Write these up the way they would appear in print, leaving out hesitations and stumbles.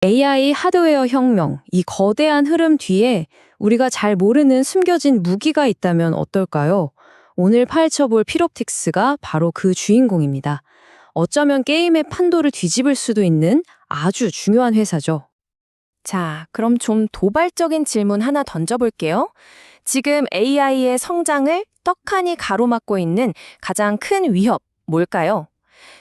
AI 하드웨어 혁명, 이 거대한 흐름 뒤에 우리가 잘 모르는 숨겨진 무기가 있다면 어떨까요? 오늘 파헤쳐볼 필옵틱스가 바로 그 주인공입니다. 어쩌면 게임의 판도를 뒤집을 수도 있는 아주 중요한 회사죠. 자, 그럼 좀 도발적인 질문 하나 던져볼게요. 지금 AI의 성장을 떡하니 가로막고 있는 가장 큰 위협, 뭘까요?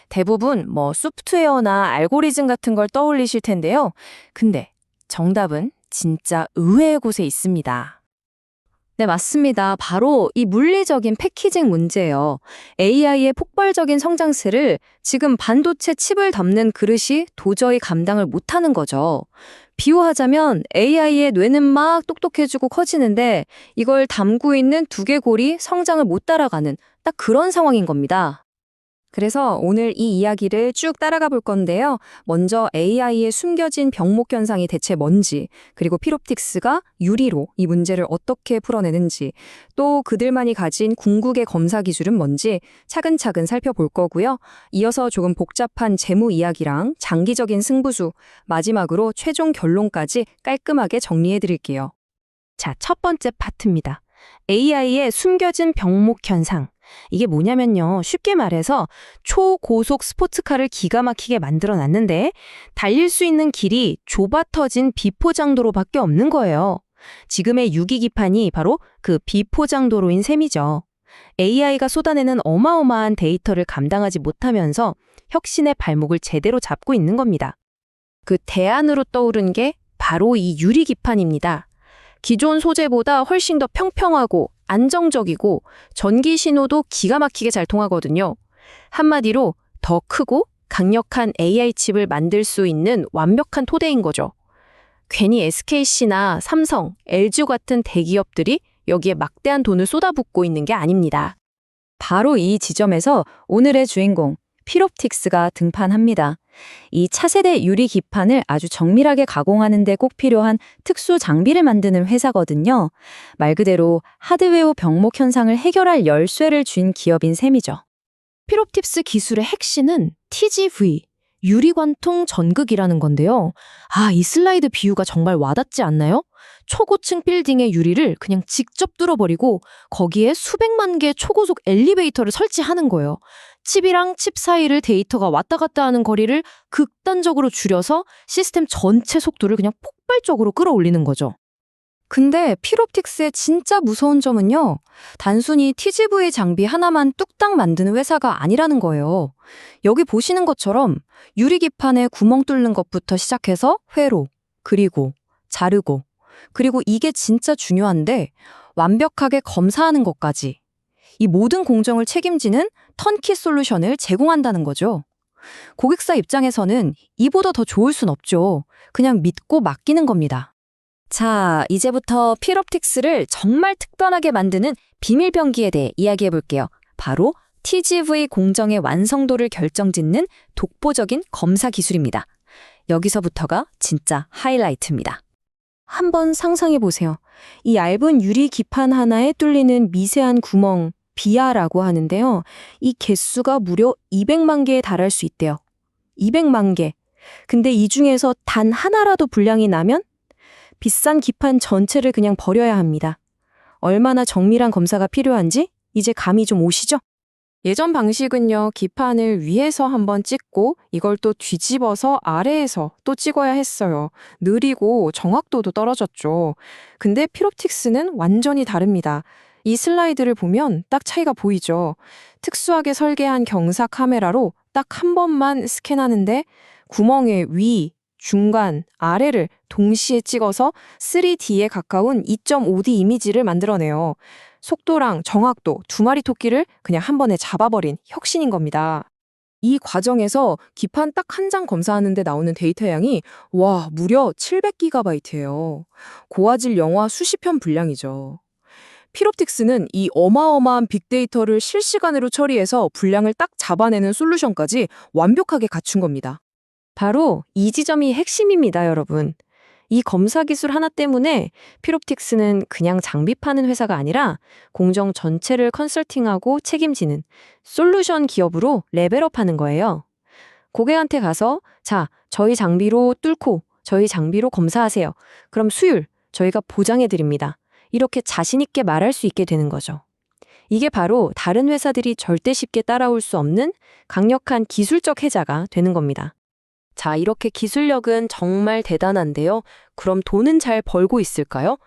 대부분 소프트웨어나 알고리즘 같은 걸 떠올리실 텐데요. 근데 정답은 진짜 의외의 곳에 있습니다. 네, 맞습니다. 바로 이 물리적인 패키징 문제예요. AI의 폭발적인 성장세를 지금 반도체 칩을 담는 그릇이 도저히 감당을 못하는 거죠. 비유하자면 AI의 뇌는 막 똑똑해지고 커지는데 이걸 담고 있는 두개골이 성장을 못 따라가는 딱 그런 상황인 겁니다. 그래서 오늘 이 이야기를 쭉 따라가 볼 건데요. 먼저 AI의 숨겨진 병목 현상이 대체 뭔지, 그리고 필옵틱스가 유리로 이 문제를 어떻게 풀어내는지, 또 그들만이 가진 궁극의 검사 기술은 뭔지 차근차근 살펴볼 거고요. 이어서 조금 복잡한 재무 이야기랑 장기적인 승부수, 마지막으로 최종 결론까지 깔끔하게 정리해 드릴게요. 자, 첫 번째 파트입니다. AI의 숨겨진 병목 현상. 이게 뭐냐면요. 쉽게 말해서 초고속 스포츠카를 기가 막히게 만들어 놨는데 달릴 수 있는 길이 좁아 터진 비포장도로밖에 없는 거예요. 지금의 유기기판이 바로 그 비포장도로인 셈이죠. AI가 쏟아내는 어마어마한 데이터를 감당하지 못하면서 혁신의 발목을 제대로 잡고 있는 겁니다. 그 대안으로 떠오른 게 바로 이 유리기판입니다. 기존 소재보다 훨씬 더 평평하고 안정적이고 전기 신호도 기가 막히게 잘 통하거든요. 한마디로 더 크고 강력한 AI 칩을 만들 수 있는 완벽한 토대인 거죠. 괜히 SKC나 삼성, LG 같은 대기업들이 여기에 막대한 돈을 쏟아붓고 있는 게 아닙니다. 바로 이 지점에서 오늘의 주인공, 필옵틱스가 등판합니다. 이 차세대 유리 기판을 아주 정밀하게 가공하는 데 꼭 필요한 특수 장비를 만드는 회사거든요. 말 그대로 하드웨어 병목 현상을 해결할 열쇠를 쥔 기업인 셈이죠. 필옵틱스 기술의 핵심은 TGV, 유리관통 전극이라는 건데요. 이 슬라이드 비유가 정말 와닿지 않나요? 초고층 빌딩의 유리를 그냥 직접 뚫어버리고 거기에 수백만 개의 초고속 엘리베이터를 설치하는 거예요. 칩이랑 칩 사이를 데이터가 왔다 갔다 하는 거리를 극단적으로 줄여서 시스템 전체 속도를 그냥 폭발적으로 끌어올리는 거죠. 근데 필옵틱스의 진짜 무서운 점은요. 단순히 TGV 장비 하나만 뚝딱 만드는 회사가 아니라는 거예요. 여기 보시는 것처럼 유리기판에 구멍 뚫는 것부터 시작해서 회로, 그리고 자르고, 그리고 이게 진짜 중요한데 완벽하게 검사하는 것까지. 이 모든 공정을 책임지는 턴키 솔루션을 제공한다는 거죠. 고객사 입장에서는 이보다 더 좋을 순 없죠. 그냥 믿고 맡기는 겁니다. 자, 이제부터 필옵틱스를 정말 특별하게 만드는 비밀 병기에 대해 이야기해 볼게요. 바로 TGV 공정의 완성도를 결정짓는 독보적인 검사 기술입니다. 여기서부터가 진짜 하이라이트입니다. 한번 상상해 보세요. 이 얇은 유리 기판 하나에 뚫리는 미세한 구멍, 비아라고 하는데요. 이 개수가 무려 200만 개에 달할 수 있대요. 200만 개. 근데 이 중에서 단 하나라도 불량이 나면 비싼 기판 전체를 그냥 버려야 합니다. 얼마나 정밀한 검사가 필요한지 이제 감이 좀 오시죠? 예전 방식은요, 기판을 위에서 한번 찍고 이걸 또 뒤집어서 아래에서 또 찍어야 했어요. 느리고 정확도도 떨어졌죠. 근데 필옵틱스는 완전히 다릅니다. 이 슬라이드를 보면 딱 차이가 보이죠. 특수하게 설계한 경사 카메라로 딱 한 번만 스캔하는데 구멍의 위, 중간, 아래를 동시에 찍어서 3D에 가까운 2.5D 이미지를 만들어내요. 속도랑 정확도 두 마리 토끼를 그냥 한 번에 잡아버린 혁신인 겁니다. 이 과정에서 기판 딱 한 장 검사하는데 나오는 데이터 양이 무려 700GB예요. 고화질 영화 수십 편 분량이죠. 필옵틱스는 이 어마어마한 빅데이터를 실시간으로 처리해서 분량을 딱 잡아내는 솔루션까지 완벽하게 갖춘 겁니다. 바로 이 지점이 핵심입니다, 여러분. 이 검사 기술 하나 때문에 필옵틱스는 그냥 장비 파는 회사가 아니라 공정 전체를 컨설팅하고 책임지는 솔루션 기업으로 레벨업하는 거예요. 고객한테 가서 자, 저희 장비로 뚫고 저희 장비로 검사하세요. 그럼 수율 저희가 보장해 드립니다. 이렇게 자신 있게 말할 수 있게 되는 거죠. 이게 바로 다른 회사들이 절대 쉽게 따라올 수 없는 강력한 기술적 해자가 되는 겁니다. 자, 이렇게 기술력은 정말 대단한데요. 그럼 돈은 잘 벌고 있을까요?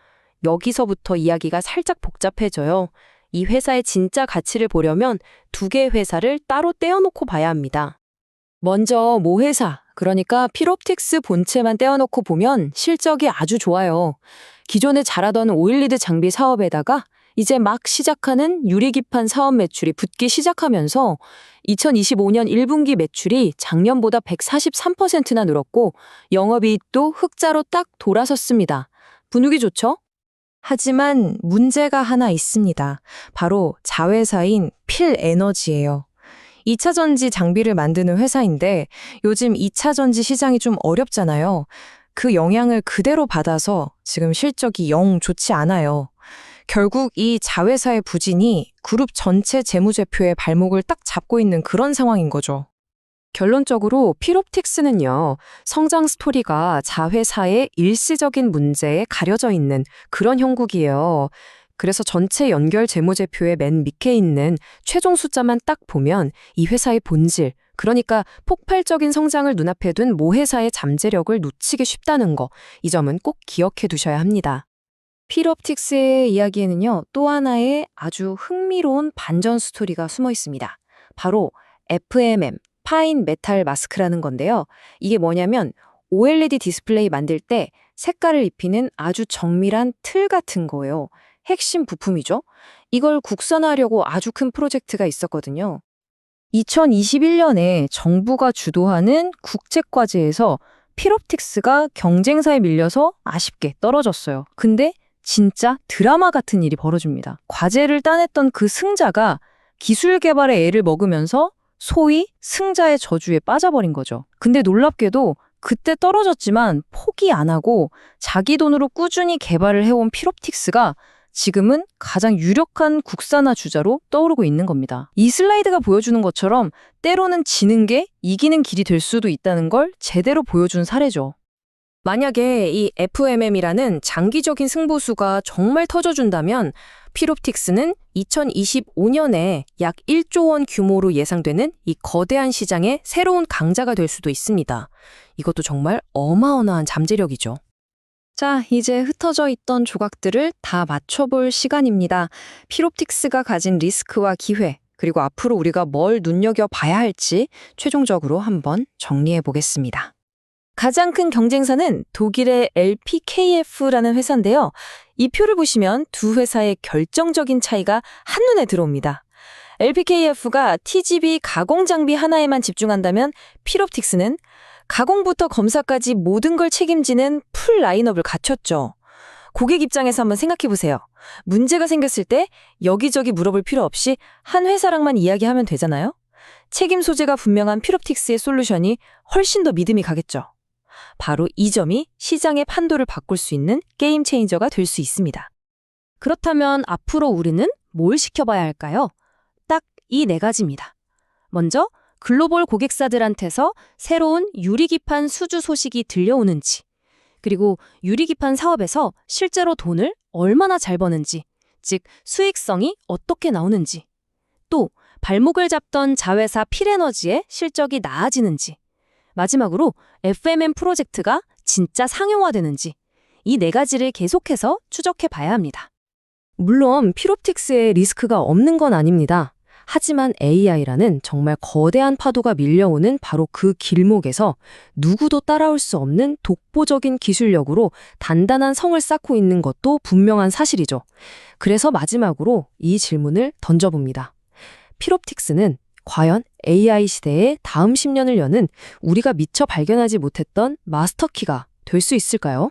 여기서부터 이야기가 살짝 복잡해져요. 이 회사의 진짜 가치를 보려면 두 개의 회사를 따로 떼어놓고 봐야 합니다. 먼저 모 회사, 그러니까 필옵틱스 본체만 떼어놓고 보면 실적이 아주 좋아요. 기존에 잘하던 오일리드 장비 사업에다가 이제 막 시작하는 유리기판 사업 매출이 붙기 시작하면서 2025년 1분기 매출이 작년보다 143%나 늘었고 영업이익도 흑자로 딱 돌아섰습니다. 분위기 좋죠? 하지만 문제가 하나 있습니다. 바로 자회사인 필에너지예요. 2차 전지 장비를 만드는 회사인데 요즘 2차 전지 시장이 좀 어렵잖아요. 그 영향을 그대로 받아서 지금 실적이 영 좋지 않아요. 결국 이 자회사의 부진이 그룹 전체 재무제표의 발목을 딱 잡고 있는 그런 상황인 거죠. 결론적으로 필옵틱스는요, 성장 스토리가 자회사의 일시적인 문제에 가려져 있는 그런 형국이에요. 그래서 전체 연결 재무제표의 맨 밑에 있는 최종 숫자만 딱 보면 이 회사의 본질, 그러니까 폭발적인 성장을 눈앞에 둔 모 회사의 잠재력을 놓치기 쉽다는 거, 이 점은 꼭 기억해 두셔야 합니다. 필옵틱스의 이야기에는요, 또 하나의 아주 흥미로운 반전 스토리가 숨어 있습니다. 바로 FMM, 파인 메탈 마스크라는 건데요. 이게 뭐냐면 OLED 디스플레이 만들 때 색깔을 입히는 아주 정밀한 틀 같은 거예요. 핵심 부품이죠. 이걸 국산화하려고 아주 큰 프로젝트가 있었거든요. 2021년에 정부가 주도하는 국제과제에서 필옵틱스가 경쟁사에 밀려서 아쉽게 떨어졌어요. 근데 진짜 드라마 같은 일이 벌어집니다. 과제를 따냈던 그 승자가 기술 개발에 애를 먹으면서 소위 승자의 저주에 빠져버린 거죠. 근데 놀랍게도 그때 떨어졌지만 포기 안 하고 자기 돈으로 꾸준히 개발을 해온 필옵틱스가 지금은 가장 유력한 국산화 주자로 떠오르고 있는 겁니다. 이 슬라이드가 보여주는 것처럼 때로는 지는 게 이기는 길이 될 수도 있다는 걸 제대로 보여준 사례죠. 만약에 이 FMM이라는 장기적인 승부수가 정말 터져준다면 필옵틱스는 2025년에 약 1조 원 규모로 예상되는 이 거대한 시장의 새로운 강자가 될 수도 있습니다. 이것도 정말 어마어마한 잠재력이죠. 자, 이제 흩어져 있던 조각들을 다 맞춰볼 시간입니다. 필옵틱스가 가진 리스크와 기회, 그리고 앞으로 우리가 뭘 눈여겨봐야 할지 최종적으로 한번 정리해 보겠습니다. 가장 큰 경쟁사는 독일의 LPKF라는 회사인데요. 이 표를 보시면 두 회사의 결정적인 차이가 한눈에 들어옵니다. LPKF가 TGV 가공 장비 하나에만 집중한다면 필옵틱스는 가공부터 검사까지 모든 걸 책임지는 풀 라인업을 갖췄죠. 고객 입장에서 한번 생각해 보세요. 문제가 생겼을 때 여기저기 물어볼 필요 없이 한 회사랑만 이야기하면 되잖아요. 책임 소재가 분명한 필옵틱스의 솔루션이 훨씬 더 믿음이 가겠죠. 바로 이 점이 시장의 판도를 바꿀 수 있는 게임 체인저가 될 수 있습니다. 그렇다면 앞으로 우리는 뭘 지켜봐야 할까요? 딱 이 네 가지입니다. 먼저 글로벌 고객사들한테서 새로운 유리기판 수주 소식이 들려오는지, 그리고 유리기판 사업에서 실제로 돈을 얼마나 잘 버는지, 즉 수익성이 어떻게 나오는지, 또 발목을 잡던 자회사 필에너지의 실적이 나아지는지, 마지막으로 FMM 프로젝트가 진짜 상용화되는지, 이 네 가지를 계속해서 추적해 봐야 합니다. 물론 필옵틱스에 리스크가 없는 건 아닙니다. 하지만 AI라는 정말 거대한 파도가 밀려오는 바로 그 길목에서 누구도 따라올 수 없는 독보적인 기술력으로 단단한 성을 쌓고 있는 것도 분명한 사실이죠. 그래서 마지막으로 이 질문을 던져봅니다. 필옵틱스는 과연 AI 시대의 다음 10년을 여는 우리가 미처 발견하지 못했던 마스터키가 될 수 있을까요?